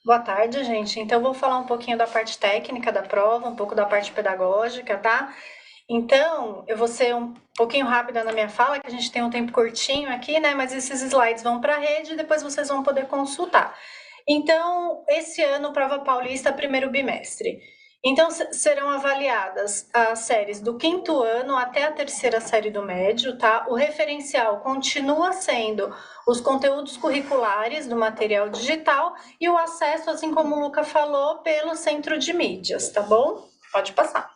Boa tarde, gente. Então, eu vou falar um pouquinho da parte técnica da prova, um pouco da parte pedagógica, tá? Então, eu vou ser um pouquinho rápida na minha fala, que a gente tem um tempo curtinho aqui, né? Mas esses slides vão para a rede e depois vocês vão poder consultar. Então, esse ano, prova paulista, primeiro bimestre. Então, serão avaliadas as séries do quinto ano até a terceira série do médio, tá? O referencial continua sendo os conteúdos curriculares do material digital e o acesso, assim como o Luca falou, pelo centro de mídias, tá bom? Pode passar.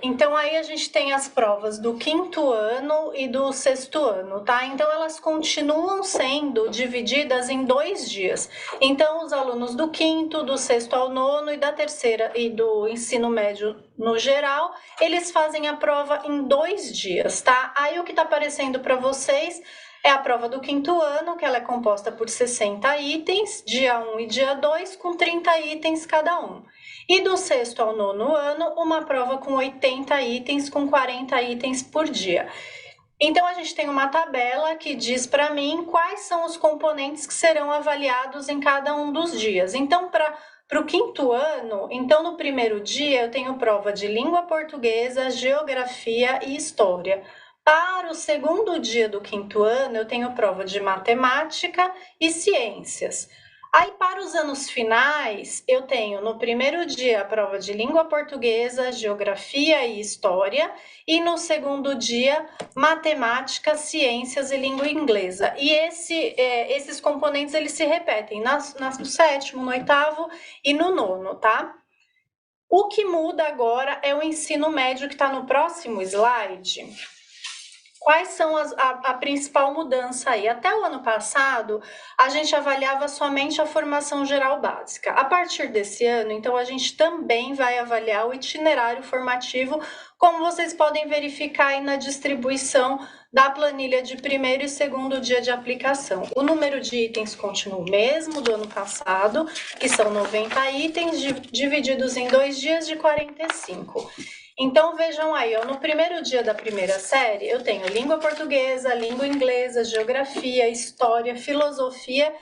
Então, aí a gente tem as provas do quinto ano e do sexto ano, tá? Então, elas continuam sendo divididas em 2 dias. Então, os alunos do quinto, do sexto ao nono e da terceira e do ensino médio no geral, eles fazem a prova em 2 dias, tá? Aí, o que tá aparecendo para vocês é a prova do quinto ano, que ela é composta por 60 itens, dia 1 e dia 2, com 30 itens cada um. E do sexto ao nono ano, uma prova com 80 itens, com 40 itens por dia. Então, a gente tem uma tabela que diz para mim quais são os componentes que serão avaliados em cada um dos dias. Então, para o quinto ano, então no primeiro dia eu tenho prova de língua portuguesa, geografia e história. Para o segundo dia do quinto ano, eu tenho prova de matemática e ciências. Aí, para os anos finais, eu tenho no primeiro dia a prova de língua portuguesa, geografia e história, e no segundo dia, matemática, ciências e língua inglesa. E esses componentes eles se repetem no sétimo, no oitavo e no nono, tá? O que muda agora é o ensino médio que está no próximo slide. Quais são a principal mudança aí? Até o ano passado, a gente avaliava somente a formação geral básica. A partir desse ano, então, a gente também vai avaliar o itinerário formativo, como vocês podem verificar aí na distribuição da planilha de primeiro e segundo dia de aplicação. O número de itens continua o mesmo do ano passado, que são 90 itens, divididos em 2 dias de 45. Então, vejam aí, no primeiro dia da primeira série, eu tenho língua portuguesa, língua inglesa, geografia, história, filosofia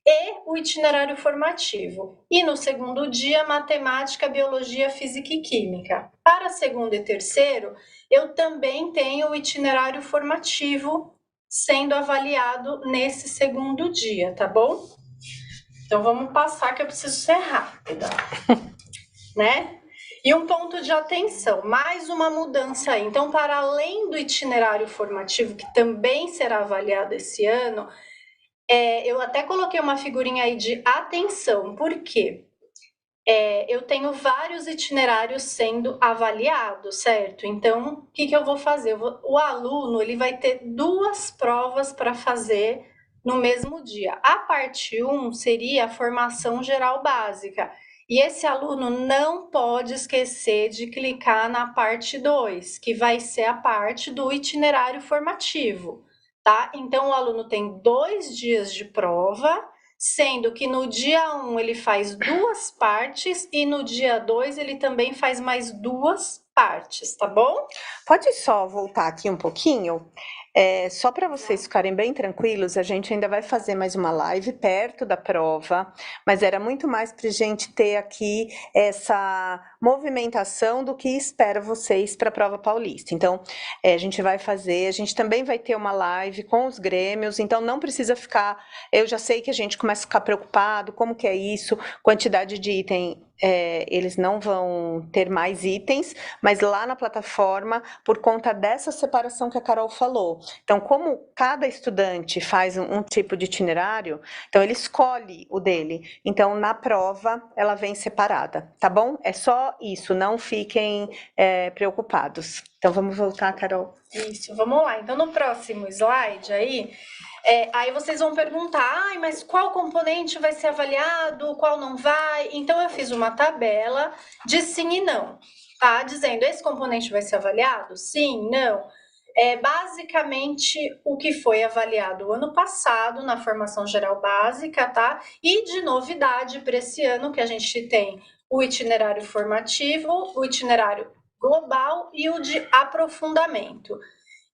e o itinerário formativo. E no segundo dia, matemática, biologia, física e química. Para segundo e terceiro, eu também tenho o itinerário formativo sendo avaliado nesse segundo dia, tá bom? Então, vamos passar que eu preciso ser rápida, né? E um ponto de atenção, mais uma mudança aí. Então, para além do itinerário formativo, que também será avaliado esse ano, eu até coloquei uma figurinha aí de atenção, por quê? Eu tenho vários itinerários sendo avaliados, certo? Então, o que eu vou fazer? O aluno ele vai ter 2 provas para fazer no mesmo dia. A parte 1 seria a formação geral básica. E esse aluno não pode esquecer de clicar na parte 2, que vai ser a parte do itinerário formativo, tá? Então, o aluno tem 2 dias de prova, sendo que no dia 1 ele faz 2 partes e no dia 2 ele também faz mais 2 partes, tá bom? Pode só voltar aqui um pouquinho? Só para vocês ficarem bem tranquilos, a gente ainda vai fazer mais uma live perto da prova, mas era muito mais para a gente ter aqui essa movimentação do que espera vocês para a prova paulista. Então, a gente vai fazer, a gente também vai ter uma live com os grêmios, então não precisa ficar. Eu já sei que a gente começa a ficar preocupado, como que é isso, quantidade de item. Eles não vão ter mais itens, mas lá na plataforma, por conta dessa separação que a Carol falou. Então, como cada estudante faz um tipo de itinerário, então ele escolhe o dele. Então, na prova, ela vem separada, tá bom? É só isso, não fiquem preocupados. Então, vamos voltar, Carol. Isso, vamos lá. Então, no próximo slide aí vocês vão perguntar, mas qual componente vai ser avaliado, qual não vai? Então, eu fiz uma tabela de sim e não, tá? Dizendo, esse componente vai ser avaliado? Sim, não. Basicamente o que foi avaliado o ano passado na formação geral básica, tá? E de novidade para esse ano que a gente tem o itinerário formativo, o itinerário global e o de aprofundamento.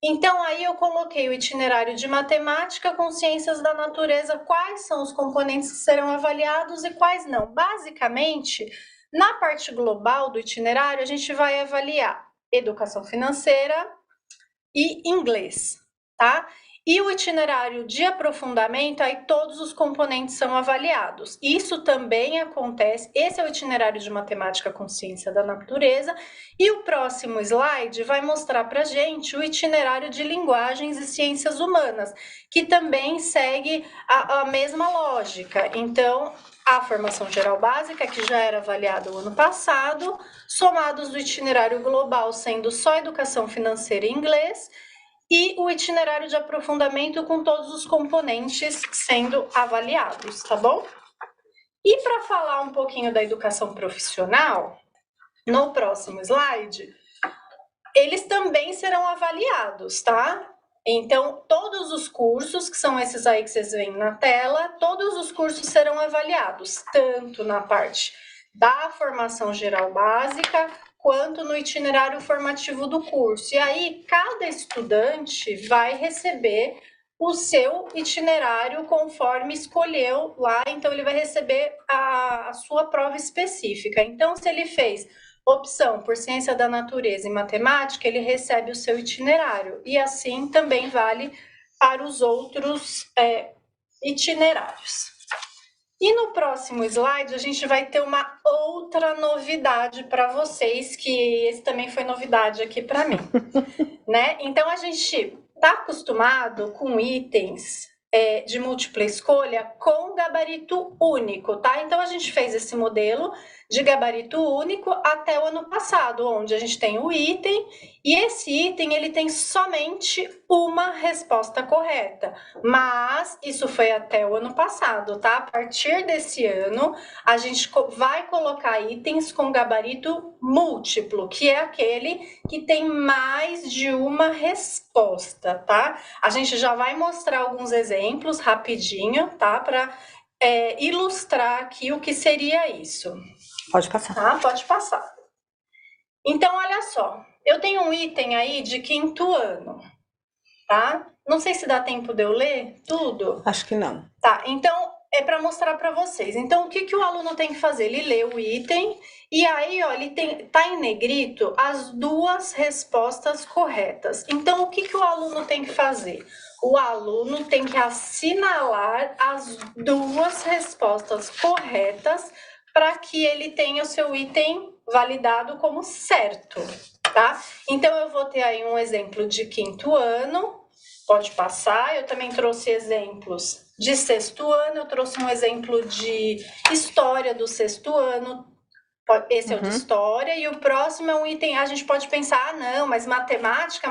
Então, aí eu coloquei o itinerário de matemática com ciências da natureza, quais são os componentes que serão avaliados e quais não. Basicamente, na parte global do itinerário, a gente vai avaliar educação financeira e inglês, tá? E o itinerário de aprofundamento, aí todos os componentes são avaliados. Isso também acontece, esse é o itinerário de matemática com ciência da natureza, e o próximo slide vai mostrar para a gente o itinerário de linguagens e ciências humanas, que também segue a mesma lógica. Então, a formação geral básica, que já era avaliada o ano passado, somados do itinerário global, sendo só educação financeira e inglês, e o itinerário de aprofundamento com todos os componentes sendo avaliados, tá bom? E para falar um pouquinho da educação profissional, no próximo slide, eles também serão avaliados, tá? Então, todos os cursos, que são esses aí que vocês veem na tela, todos os cursos serão avaliados, tanto na parte da formação geral básica, quanto no itinerário formativo do curso. E aí, cada estudante vai receber o seu itinerário conforme escolheu lá, então ele vai receber a sua prova específica. Então, se ele fez opção por ciência da natureza e matemática, ele recebe o seu itinerário. E assim também vale para os outros itinerários. E no próximo slide, a gente vai ter uma outra novidade para vocês, que esse também foi novidade aqui para mim, né? Então, a gente está acostumado com itens de múltipla escolha com gabarito único, tá? Então, a gente fez esse modelo de gabarito único até o ano passado, onde a gente tem o item, e esse item ele tem somente uma resposta correta, mas isso foi até o ano passado, tá? A partir desse ano, a gente vai colocar itens com gabarito múltiplo, que é aquele que tem mais de uma resposta, tá? A gente já vai mostrar alguns exemplos rapidinho, tá? Para ilustrar aqui o que seria isso. Pode passar. Tá? Pode passar. Então, olha só, eu tenho um item aí de quinto ano, tá? Não sei se dá tempo de eu ler tudo. Acho que não. Tá, então é para mostrar para vocês. Então, o que o aluno tem que fazer? Ele lê o item e aí, ó, tá em negrito as duas respostas corretas. Então, o que o aluno tem que fazer? O aluno tem que assinalar as duas respostas corretas para que ele tenha o seu item validado como certo, tá? Então, eu vou ter aí um exemplo de quinto ano, pode passar. Eu também trouxe exemplos de sexto ano, eu trouxe um exemplo de história do sexto ano, esse é o de história, e o próximo é um item, a gente pode pensar, não, mas matemática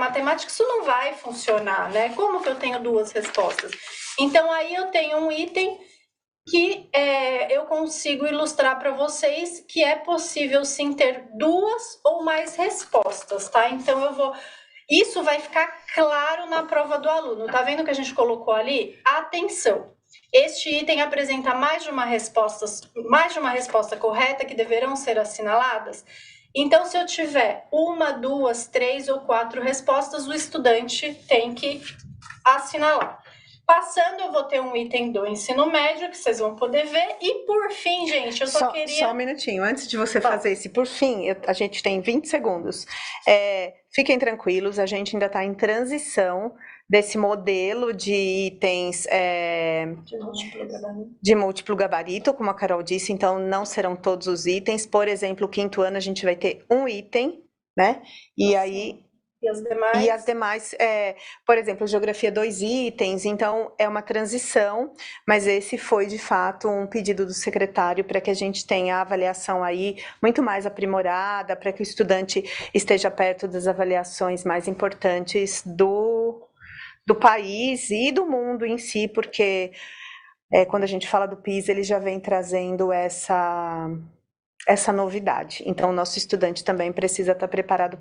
isso não vai funcionar, né? Como que eu tenho duas respostas? Então, aí eu tenho um item que eu consigo ilustrar para vocês que é possível sim ter duas ou mais respostas, tá? Então isso vai ficar claro na prova do aluno. Tá vendo que a gente colocou ali? Atenção! Este item apresenta mais de uma resposta correta que deverão ser assinaladas. Então, se eu tiver uma, duas, três ou quatro respostas, o estudante tem que assinalar. Passando, eu vou ter um item do ensino médio, que vocês vão poder ver. E, por fim, gente, eu só queria... Só um minutinho, antes de você fazer esse por fim, a gente tem 20 segundos. Fiquem tranquilos, a gente ainda está em transição desse modelo de itens de múltiplo gabarito, como a Carol disse, então não serão todos os itens. Por exemplo, o quinto ano a gente vai ter um item, né? E aí... E as demais, por exemplo, geografia 2 itens, então é uma transição, mas esse foi de fato um pedido do secretário para que a gente tenha a avaliação aí muito mais aprimorada, para que o estudante esteja perto das avaliações mais importantes do país e do mundo em si, porque quando a gente fala do PISA, ele já vem trazendo essa novidade. Então, o nosso estudante também precisa estar preparado